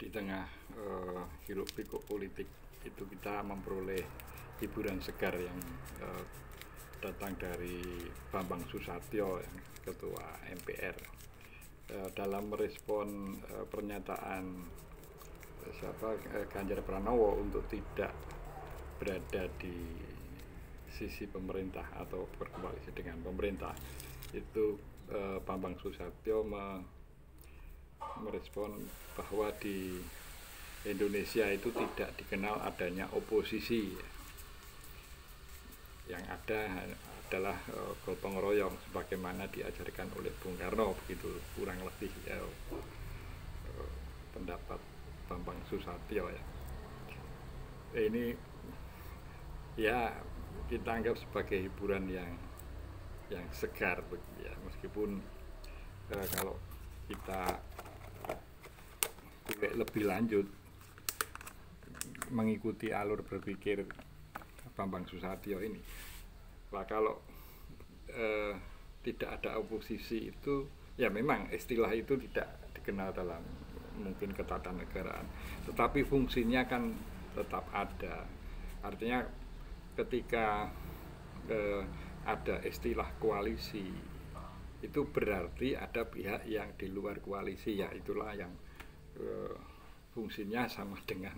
di tengah hiruk pikuk politik itu kita memperoleh hiburan segar yang datang dari Bambang Susatyo, yang Ketua MPR, dalam merespon pernyataan Ganjar Pranowo untuk tidak berada di sisi pemerintah atau berkoalisi dengan pemerintah. Itu Bambang Susatyo merespon bahwa di Indonesia itu tidak dikenal adanya oposisi. Yang ada adalah gotong royong sebagaimana diajarkan oleh Bung Karno, begitu kurang lebih pendapat Bambang Susatyo ya. Ini ya kita anggap sebagai hiburan yang segar ya, meskipun kalau kita lebih lanjut mengikuti alur berpikir Bambang Susatyo ini, nah kalau tidak ada oposisi itu ya memang istilah itu tidak dikenal dalam mungkin ketatanegaraan, tetapi fungsinya kan tetap ada. Artinya ketika ada istilah koalisi itu berarti ada pihak yang di luar koalisi, ya itulah yang fungsinya sama dengan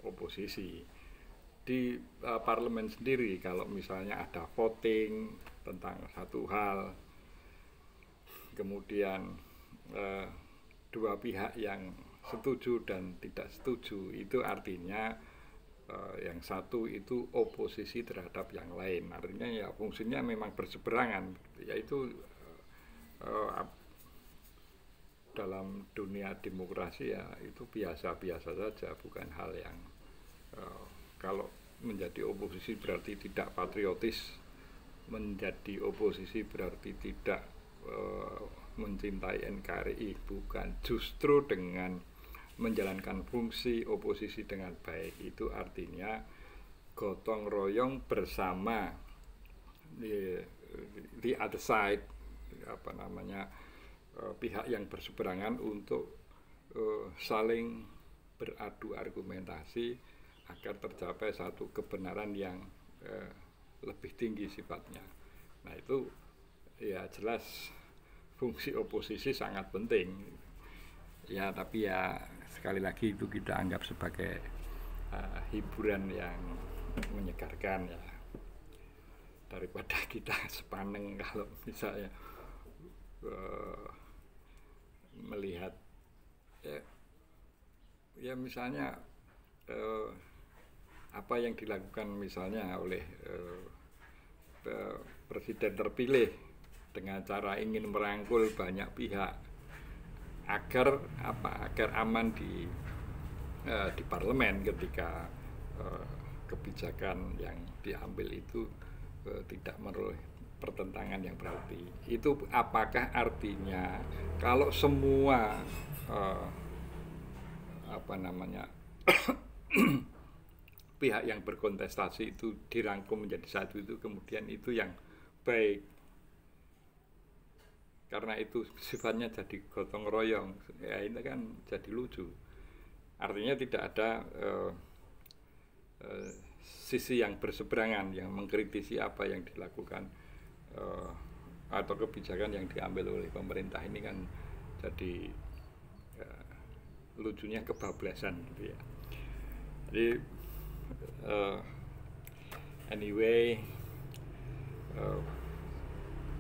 oposisi. Di parlemen sendiri kalau misalnya ada voting tentang satu hal, kemudian dua pihak yang setuju dan tidak setuju, itu artinya yang satu itu oposisi terhadap yang lain. Artinya ya fungsinya memang berseberangan, yaitu dalam dunia demokrasi ya itu biasa-biasa saja, bukan hal yang kalau menjadi oposisi berarti tidak patriotis, menjadi oposisi berarti tidak mencintai NKRI, bukan. Justru dengan menjalankan fungsi oposisi dengan baik itu artinya gotong royong bersama di other side, pihak yang berseberangan untuk saling beradu argumentasi agar tercapai satu kebenaran yang lebih tinggi sifatnya. Nah itu ya jelas fungsi oposisi sangat penting ya, tapi ya sekali lagi itu kita anggap sebagai hiburan yang menyegarkan ya, daripada kita sepaneng kalau misalnya melihat ya misalnya apa yang dilakukan misalnya oleh presiden terpilih dengan cara ingin merangkul banyak pihak agar aman di parlemen ketika kebijakan yang diambil itu tidak meroleh pertentangan yang berarti. Itu apakah artinya kalau semua pihak yang berkontestasi itu dirangkum menjadi satu, itu kemudian itu yang baik? Karena itu sifatnya jadi gotong royong ya, ini kan jadi lucu. Artinya tidak ada sisi yang berseberangan yang mengkritisi apa yang dilakukan atau kebijakan yang diambil oleh pemerintah. Ini kan jadi lucunya kebablasan gitu ya. Jadi anyway,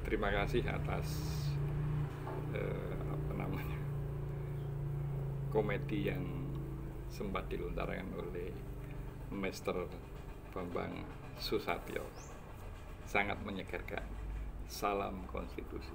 terima kasih atas komedi yang sempat dilontarkan oleh Master Bambang Susatyo, sangat menyegarkan. Salam konstitusi.